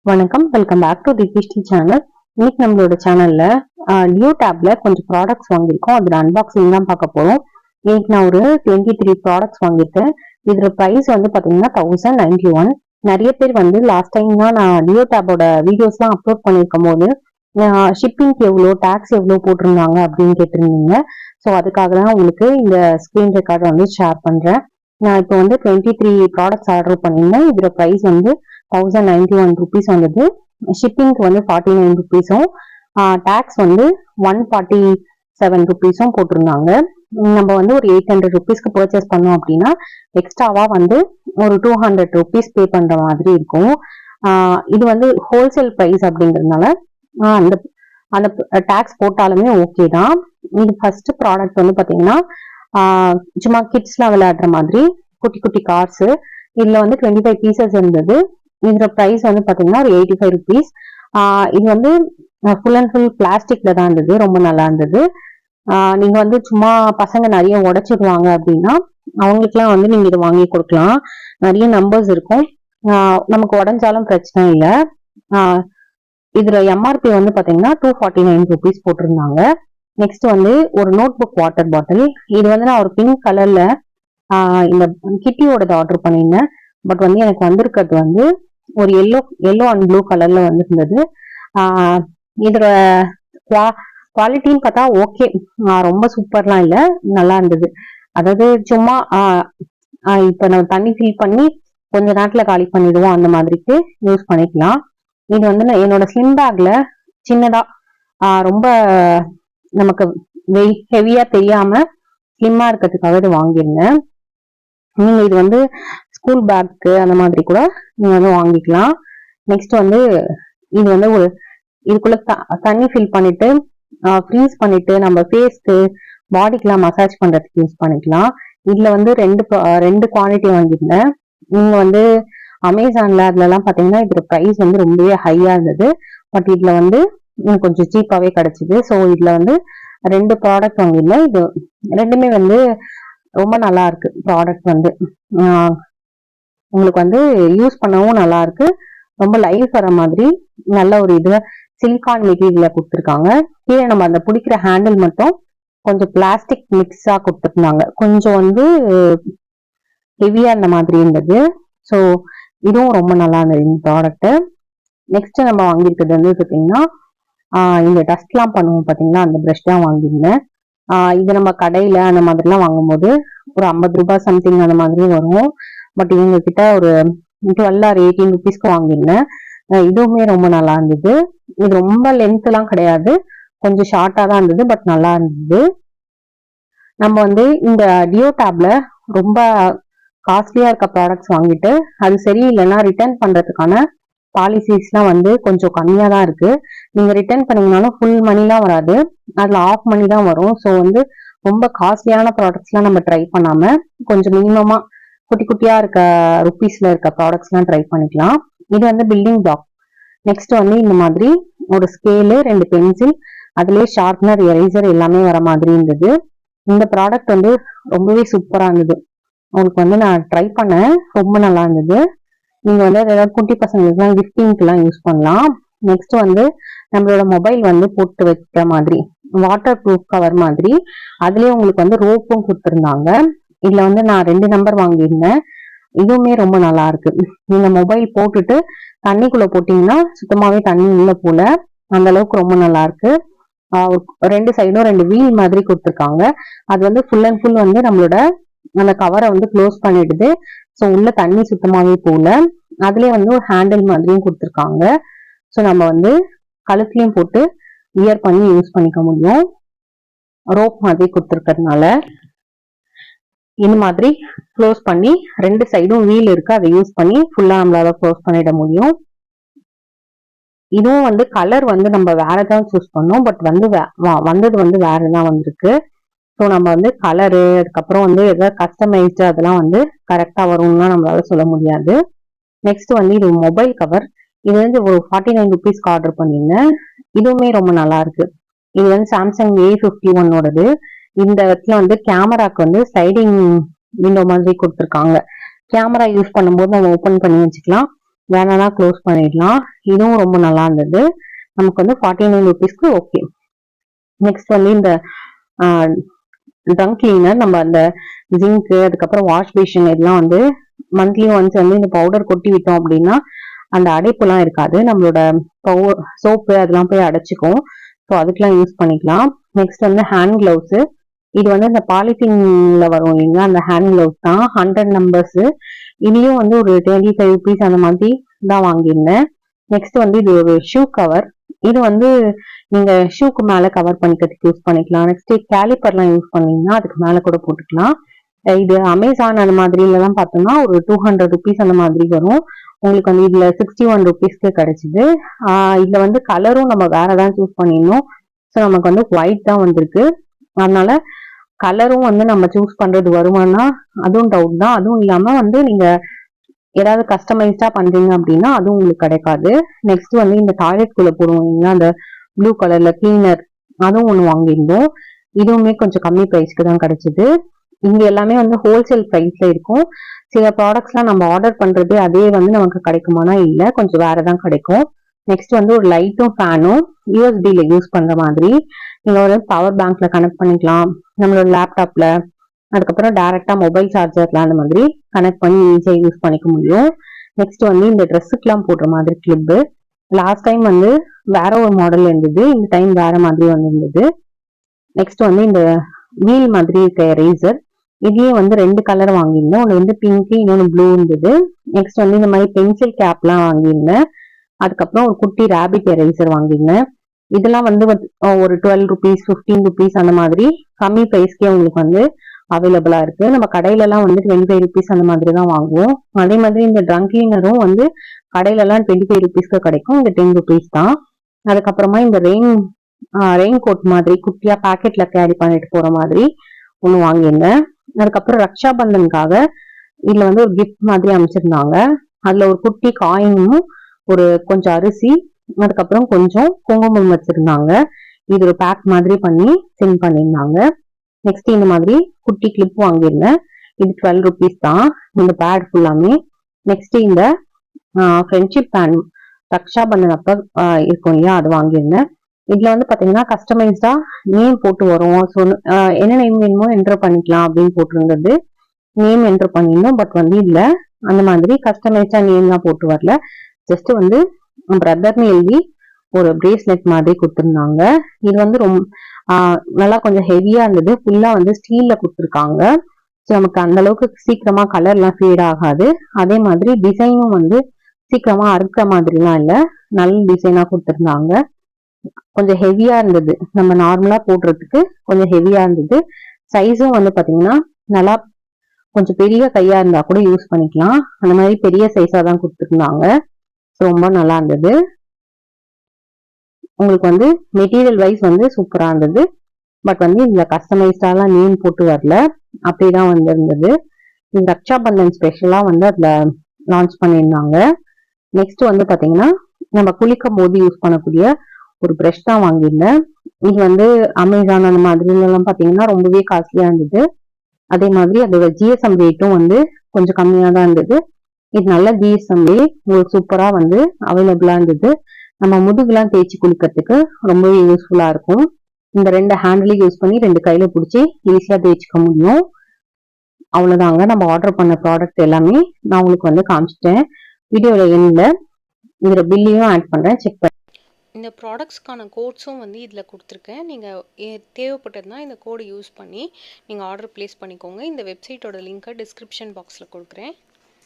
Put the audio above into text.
வணக்கம், welcome back to திகிஷ்டி channel. இன்னைக்கு நம்மளோட சேனல்ல நியூ டேப்ல கொஞ்சம் ப்ராடக்ட்ஸ் வாங்கியிருக்கோம். அதோட அன்பாக்சிங் தான் பார்க்க போறோம். இன்னைக்கு நான் ஒரு 23 ப்ராடக்ட்ஸ் வாங்கியிருக்கேன். இதோட பிரைஸ் வந்து பாத்தீங்கன்னா 1091. நிறைய பேர் வந்து லாஸ்ட் டைம் தான் நான் நியூ டேபோட வீடியோஸ்லாம் அப்லோட் பண்ணியிருக்கும் போது ஷிப்பிங்க்கு எவ்வளோ, டேக்ஸ் எவ்வளோ போட்டிருந்தாங்க அப்படின்னு கேட்டிருந்தீங்க. ஸோ அதுக்காக தான் உங்களுக்கு இந்த ஸ்க்ரீன் ரெக்கார்டை வந்து ஷேர் பண்றேன். நான் இப்போ வந்து 23 ப்ராடக்ட்ஸ் ஆர்டர் பண்ணியிருந்தேன். இதோட ப்ரைஸ் வந்து 1091 ருபீஸ் வந்தது. ஷிப்பிங்க்கு வந்து 49 ருபீஸும், டேக்ஸ் வந்து 147 ருபீஸும் போட்டிருந்தாங்க. நம்ம வந்து ஒரு 800 ருபீஸ்க்கு பர்ச்சேஸ் பண்ணோம் அப்படின்னா எக்ஸ்ட்ராவா வந்து ஒரு 200 ருபீஸ் பே பண்ற மாதிரி இருக்கும். இது வந்து ஹோல்சேல் ப்ரைஸ் அப்படிங்கிறதுனால அந்த அந்த டேக்ஸ் போட்டாலுமே ஓகே தான். இது ஃபர்ஸ்ட் ப்ராடக்ட் வந்து பாத்தீங்கன்னா சும்மா கிட்ஸ்லாம் விளையாடுற மாதிரி குட்டி குட்டி கார்ஸ். இதுல வந்து 25 பீசஸ் இருந்தது. இதோட பிரைஸ் வந்து பாத்தீங்கன்னா ஒரு 85 ருபீஸ். இது வந்து ஃபுல் அண்ட் ஃபுல் பிளாஸ்டிக்ல தான் இருந்தது. ரொம்ப நல்லா இருந்தது. நீங்க வந்து சும்மா பசங்க நிறைய உடைச்சிடுவாங்க அப்படின்னா அவங்களுக்குலாம் வந்து நீங்க இதை வாங்கி கொடுக்கலாம். நிறைய நம்பர்ஸ் இருக்கும். நமக்கு உடஞ்சாலும் பிரச்சனை இல்லை. இதுல எம்ஆர்பி வந்து பாத்தீங்கன்னா 249 ருபீஸ் போட்டிருந்தாங்க. நெக்ஸ்ட் வந்து ஒரு நோட் புக் வாட்டர் பாட்டில். இது வந்து நான் ஒரு பிங்க் கலர்ல இந்த கிட்டியோடது ஆர்டர் பண்ணியிருந்தேன். பட் வந்து எனக்கு வந்திருக்கிறது வந்து ஒரு எல்லோ அண்ட் ப்ளூ கலர்ல வந்திருந்தது. இதோட குவாலிட்டின்னு பார்த்தா ஓகே, ரொம்ப சூப்பர்லாம் இல்லை, நல்லா இருந்தது. அதாவது சும்மா இப்ப நம்ம தண்ணி ஃபில் பண்ணி கொஞ்ச நேரத்துல காலி பண்ணிடுவோம், அந்த மாதிரிக்கு யூஸ் பண்ணிக்கலாம். இது வந்து நான் என்னோட ஸ்லிம் பேக்ல சின்னதா ரொம்ப நமக்கு வெயிட் ஹெவியா தெரியாம ஸ்லிம்மா இருக்கிறதுக்காக இது வாங்கியிருந்தேன். நீங்க இது வந்து ஸ்கூல் பேக்கு அந்த மாதிரி கூட நீங்க வந்து வாங்கிக்கலாம். நெக்ஸ்ட் வந்து இது வந்து ஒரு இதுக்குள்ள தண்ணி ஃபில் பண்ணிட்டு ஃப்ரீஸ் பண்ணிட்டு நம்ம ஃபேஸ்க்கு பாடிக்கெல்லாம் மசாஜ் பண்றதுக்கு யூஸ் பண்ணிக்கலாம். இதுல வந்து ரெண்டு குவான்டிட்டி வாங்கியிருந்தேன். நீங்க வந்து அமேசான்ல அதுல எல்லாம் பாத்தீங்கன்னா இதோட பிரைஸ் வந்து ரொம்பவே ஹையா இருந்தது. பட் இதுல வந்து கொஞ்சம் சீப்பாவே கிடைச்சது. ஸோ இதுல வந்து ரெண்டு ப்ராடக்ட் வாங்கியிருந்தேன். இது ரெண்டுமே வந்து ரொம்ப நல்லா இருக்கு. ப்ராடக்ட் வந்து உங்களுக்கு வந்து யூஸ் பண்ணவும் நல்லா இருக்கு. ரொம்ப லைஃப் வர மாதிரி நல்ல ஒரு இது சிலிகான் மெட்டீரியல கொடுத்துருக்காங்க. கீழே நம்ம அந்த பிடிக்கிற ஹேண்டில் மட்டும் கொஞ்சம் பிளாஸ்டிக் மிக்ஸா கொடுத்துருந்தாங்க. கொஞ்சம் வந்து ஹெவியா இருந்த மாதிரி இருந்தது. ஸோ இதுவும் ரொம்ப நல்லா இருந்தது இந்த ப்ராடக்ட். நெக்ஸ்ட் நம்ம வாங்கியிருக்கிறது வந்து பார்த்தீங்கன்னா இந்த டஸ்ட்லாம் பண்ணுவோம் பார்த்தீங்களா, அந்த ப்ரஷ் தான் வாங்கியிருந்தேன். இது நம்ம கடையில அந்த மாதிரிலாம் வாங்கும்போது ஒரு 50 ரூபாய் சம்திங் அந்த மாதிரி வரும். பட் இவங்க கிட்ட ஒரு 12 ஆர் 18 ருபீஸ்க்கு வாங்கியிருந்தேன். இதுவுமே ரொம்ப நல்லா இருந்தது. இது ரொம்ப லென்த் எல்லாம் கிடையாது, கொஞ்சம் ஷார்ட்டா தான் இருந்தது, பட் நல்லா இருந்தது. நம்ம வந்து இந்த டியோ டேப்ல ரொம்ப காஸ்ட்லியா இருக்க ப்ராடக்ட்ஸ் வாங்கிட்டு அது சரியில்லைன்னா ரிட்டர்ன் பண்றதுக்கான பாலிசிஸ்லாம் வந்து கொஞ்சம் கம்மியா தான் இருக்கு. நீங்க ரிட்டர்ன் பண்ணீங்கனாலும் ஃபுல் மணிலாம் வராது, அதுல ஆஃப் மணி தான் வரும். ஸோ வந்து ரொம்ப காஸ்ட்லியான ப்ராடக்ட்ஸ்லாம் நம்ம ட்ரை பண்ணாம கொஞ்சம் மினிமமா குட்டி குட்டியா இருக்க ருபீஸ்ல இருக்க ப்ராடக்ட்ஸ்லாம் ட்ரை பண்ணிக்கலாம். இது வந்து பில்டிங் பிளாக். நெக்ஸ்ட் வந்து இந்த மாதிரி ஒரு ஸ்கேலு, 2 பென்சில், அதுலயே ஷார்ப்னர், எரேசர் எல்லாமே வர மாதிரி இருந்தது. இந்த ப்ராடக்ட் வந்து ரொம்பவே சூப்பரா இருந்தது. உங்களுக்கு வந்து நான் ட்ரை பண்ணேன், ரொம்ப நல்லா இருந்தது. நீங்க வந்து ஏதாவது குட்டி பசங்களுக்குலாம் கிஃப்டிங்க்குலாம் யூஸ் பண்ணலாம். நெக்ஸ்ட் வந்து நம்மளோட மொபைல் வந்து போட்டு வைக்கிற மாதிரி வாட்டர் ப்ரூஃப் கவர் மாதிரி அதுலயே உங்களுக்கு வந்து ரோப்பும் கொடுத்துருந்தாங்க. இதுல வந்து நான் 2 நம்பர் வாங்கியிருந்தேன். இதுவுமே ரொம்ப நல்லா இருக்கு. நீங்க மொபைல் போட்டுட்டு தண்ணிக்குள்ள போட்டீங்கன்னா சுத்தமாவே தண்ணி உள்ள போல, அந்த அளவுக்கு ரொம்ப நல்லா இருக்கு. ரெண்டு சைடும் 2 வீல் மாதிரி கொடுத்துருக்காங்க. அது வந்து ஃபுல் அண்ட் ஃபுல் வந்து நம்மளோட அந்த கவரை வந்து க்ளோஸ் பண்ணிடுது. ஸோ உள்ள தண்ணி சுத்தமாவே போல. அதுலயே வந்து ஒரு ஹேண்டில் மாதிரியும் கொடுத்துருக்காங்க. ஸோ நம்ம வந்து கழுத்துலயும் போட்டு வியர் பண்ணி யூஸ் பண்ணிக்க முடியும். ரோப் மாதிரி கொடுத்துருக்கிறதுனால இந்த மாதிரி க்ளோஸ் பண்ணி 2 சைடும் வீல் இருக்கு, அதை யூஸ் பண்ணி ஃபுல்லா நம்மளால க்ளோஸ் பண்ணிட முடியும். இதுவும் வந்து கலர் வந்து நம்ம வேறதான் சூஸ் பண்ணோம். பட் வந்து வந்தது வந்து வேறதான் வந்திருக்கு. ஸோ நம்ம வந்து கலரு அதுக்கப்புறம் வந்து எதாவது கஸ்டமைஸ்டு அதெல்லாம் வந்து கரெக்டா வரும்லாம் நம்மளால சொல்ல முடியாது. நெக்ஸ்ட் வந்து இது மொபைல் கவர். இது வந்து ஒரு 49 ருபீஸ்க்கு ஆர்டர் பண்ணியிருந்தேன். இதுவுமே ரொம்ப நல்லா இருக்கு. இது வந்து சாம்சங் A51ஓடது. இந்த இடத்துல வந்து கேமராக்கு வந்து ஸ்லைடிங் விண்டோ மாதிரி கொடுத்துருக்காங்க. கேமரா யூஸ் பண்ணும்போது நம்ம ஓப்பன் பண்ணி வச்சுக்கலாம். வேணாம்னா க்ளோஸ் பண்ணிடலாம். இதுவும் ரொம்ப நல்லா இருந்தது. நமக்கு வந்து 49 rupeesக்கு ஓகே. நெக்ஸ்ட் வந்து இந்த ட்ரங்க் கிளீனர், நம்ம அந்த ஜிங்க் அதுக்கப்புறம் வாஷ் பேஷன் இதெல்லாம் வந்து மந்த்லி ஒன்ஸ் வந்து இந்த பவுடர் கொட்டி விட்டோம் அப்படின்னா அந்த அடைப்புலாம் இருக்காது. நம்மளோட சோப்பு அதெல்லாம் போய் அடைச்சிக்கும். ஸோ அதுக்கெல்லாம் யூஸ் பண்ணிக்கலாம். நெக்ஸ்ட் வந்து ஹேண்ட் கிளவுஸ். இது வந்து இந்த பாலித்தீன்ல வரும் இல்லைங்களா, அந்த ஹேண்ட் கிளவுஸ் தான் 100 நம்பர்ஸ். இதையும் வந்து ஒரு 25 rupees அந்த மாதிரி தான் வாங்கியிருந்தேன். நெக்ஸ்ட் வந்து இது ஒரு ஷூ கவர். இது வந்து நீங்க ஷூக்கு மேல கவர் பண்ணிக்கிறதுக்கு யூஸ் பண்ணிக்கலாம். நெக்ஸ்ட் கேலிப்பர்லாம் யூஸ் பண்ணீங்கன்னா அதுக்கு மேல கூட போட்டுக்கலாம். இது அமேசான் அந்த மாதிரிலாம் பார்த்தோம்னா ஒரு 200 rupees அந்த மாதிரி வரும். உங்களுக்கு வந்து இதுல 61 rupeesக்கு கிடைச்சிது. இதுல வந்து கலரும் நம்ம வேற தான் சூஸ் பண்ணிடணும். ஸோ நமக்கு வந்து ஒயிட் தான் வந்திருக்கு. அதனால கலரும் வந்து நம்ம சூஸ் பண்றது வருமானா அதுவும் டவுட் தான். அதுவும் இல்லாம வந்து நீங்க ஏதாவது கஸ்டமைஸ்டா பண்றீங்க அப்படின்னா அதுவும் உங்களுக்கு கிடைக்காது. நெக்ஸ்ட் வந்து இந்த டாய்லெட் குள்ள போடுவோம் அந்த ப்ளூ கலர்ல கிளீனர், அதுவும் ஒண்ணு வாங்கியிருந்தோம். இதுவுமே கொஞ்சம் கம்மி பிரைஸ்க்கு தான் கிடைச்சது. இங்க எல்லாமே வந்து ஹோல்சேல் பிரைஸ்ல இருக்கும். சில ப்ராடக்ட்ஸ்லாம் நம்ம ஆர்டர் பண்றதே அதே வந்து நமக்கு கிடைக்குமானா இல்ல, கொஞ்சம் வேறதான் கிடைக்கும். நெக்ஸ்ட் வந்து ஒரு லைட்டும் ஃபேனும் யூஎஸ்பில யூஸ் பண்ற மாதிரி. நீங்க ஒரு பவர் பேங்க்ல கனெக்ட் பண்ணிக்கலாம், நம்மளோட லேப்டாப்ல, அதுக்கப்புறம் டைரக்டா மொபைல் சார்ஜர்ல அந்த மாதிரி கனெக்ட் பண்ணி ஈஸியா யூஸ் பண்ணிக்க முடியும். நெக்ஸ்ட் வந்து இந்த ட்ரெஸ்ஸுக்குலாம் போடுற மாதிரி கிளிப்பு. லாஸ்ட் டைம் வந்து வேற ஒரு மாடல் இருந்தது, இந்த டைம் வேற மாதிரி வந்திருந்தது. நெக்ஸ்ட் வந்து இந்த வீல் மாதிரி இருக்க எரேசர். இதுலயே வந்து 2 கலர் வாங்கியிருந்தேன். ஒன்று வந்து பிங்க், இன்னொன்று ப்ளூ இருந்தது. நெக்ஸ்ட் வந்து இந்த மாதிரி பென்சில் கேப்லாம் வாங்கியிருந்தேன். அதுக்கப்புறம் ஒரு குட்டி ரேபிட் எரேசர் வாங்கியிருந்தேன். இதெல்லாம் வந்து ஒரு 12 rupees 15 rupees அந்த மாதிரி கம்மி பிரைஸ்க்கே உங்களுக்கு வந்து அவைலபிளா இருக்கு. நம்ம கடையில எல்லாம் வந்து 25 rupees அந்த மாதிரி தான் வாங்குவோம். அதே மாதிரி இந்த ட்ரங்க் கிளீனரும் வந்து கடையில எல்லாம் 25 rupeesக்கு கிடைக்கும், இங்க 10 rupees தான். அதுக்கப்புறமா இந்த ரெயின் கோட் மாதிரி குட்டியா பாக்கெட்ல கேரி பண்ணிட்டு போற மாதிரி ஒண்ணு வாங்கியிருந்தேன். அதுக்கப்புறம் ரக்ஷா பந்தனுக்காக இதுல வந்து ஒரு கிஃப்ட் மாதிரி அமைச்சிருந்தாங்க. அதுல ஒரு குட்டி காயினும் ஒரு கொஞ்சம் அரிசி, அதுக்கப்புறம் கொஞ்சம் குங்குமம் வச்சிருந்தாங்க. இது ஒரு பேக் மாதிரி பண்ணி சென்ட் பண்ணியிருந்தாங்க. நெக்ஸ்ட் இந்த மாதிரி குட்டி கிளிப் வாங்கியிருந்தேன். இது 12 rupees தான் இந்த பேட் ஃபுல்லாமே. நெக்ஸ்ட் இந்த ஃப்ரெண்ட்ஷிப் பேண்ட் ரக்ஷா பந்தன் அப்ப இருக்கும் இல்லையா, அது வாங்கியிருந்தேன். இதுல வந்து பாத்தீங்கன்னா கஸ்டமைஸ்டா நேம் போட்டு வரும். ஸோ என்ன நேம் வேணுமோ என்டர் பண்ணிக்கலாம் அப்படின்னு போட்டிருந்தது. நேம் என்டர் பண்ணியிருந்தோம். பட் வந்து இல்ல, அந்த மாதிரி கஸ்டமைஸ்டா நேம்லாம் போட்டு வரல. ஜஸ்ட் வந்து பிரதர்னு எழுதி ஒரு பிரேஸ்லெட் மாதிரி கொடுத்துருந்தாங்க. இது வந்து ரொம்ப நல்லா கொஞ்சம் ஹெவியா இருந்தது. ஃபுல்லா வந்து ஸ்டீல்ல கொடுத்துருக்காங்க. ஸோ நமக்கு அந்த அளவுக்கு சீக்கிரமா கலர்லாம் ஃபேட் ஆகாது. அதே மாதிரி டிசைனும் வந்து சீக்கிரமா அறுக்கிற மாதிரிலாம் இல்ல, நல்ல டிசைனா கொடுத்துருந்தாங்க. கொஞ்சம் ஹெவியா இருந்தது, நம்ம நார்மலா போடுறதுக்கு கொஞ்சம் ஹெவியா இருந்தது. சைஸும் வந்து பாத்தீங்கன்னா நல்லா கொஞ்சம் பெரிய கையா இருந்தா கூட யூஸ் பண்ணிக்கலாம். அந்த மாதிரி பெரிய சைஸா தான் கொடுத்துருந்தாங்க. ரொம்ப நல்லா இருந்தது. உங்களுக்கு வந்து மெட்டீரியல் வைஸ் வந்து சூப்பரா இருந்தது. பட் வந்து இதுல கஸ்டமைஸ்டாலாம் நேம் போட்டு வரல, அப்படிதான் வந்து இருந்தது. இந்த ரக்ஷா பந்தன் ஸ்பெஷலா வந்து அதுல லான்ச் பண்ணியிருந்தாங்க. நெக்ஸ்ட் வந்து பாத்தீங்கன்னா நம்ம குளிக்கும் போது யூஸ் பண்ணக்கூடிய ஒரு ப்ரஷ் தான் வாங்கியிருந்தேன். இது வந்து அமேசான் அந்த மாதிரி எல்லாம் பாத்தீங்கன்னா ரொம்பவே காஸ்ட்லியா இருந்தது. அதே மாதிரி அதோட ஜிஎஸ்எம் ரேட்டும் வந்து கொஞ்சம் கம்மியா தான் இருந்தது. இது நல்ல ஜிஎஸ்எம் ரேட், உங்களுக்கு சூப்பரா வந்து அவைலபிளா இருந்தது. நம்ம முதுகுலாம் தேய்ச்சி குளிக்கிறதுக்கு ரொம்பவே யூஸ்ஃபுல்லா இருக்கும். இந்த 2 ஹேண்டிலையும் யூஸ் பண்ணி 2 கையில பிடிச்சி ஈஸியா தேய்ச்சிக்க முடியும். அவ்வளவுதாங்க, நம்ம ஆர்டர் பண்ண ப்ராடக்ட் எல்லாமே நான் உங்களுக்கு வந்து காமிச்சிட்டேன். வீடியோல எண்ணில் இதுல பில்லையும் ஆட் பண்றேன், செக் பண்ணி. இந்த ப்ராடக்ட்ஸ்க்கான கோட்ஸும் வந்து இதில் கொடுத்துருக்கேன். நீங்கள் தேவைப்பட்டதுனா இந்த கோடு யூஸ் பண்ணி நீங்கள் ஆர்டர் ப்ளேஸ் பண்ணிக்கோங்க. இந்த வெப்சைட்டோட லிங்க்கை டிஸ்கிரிப்ஷன் பாக்ஸில் கொடுக்குறேன்.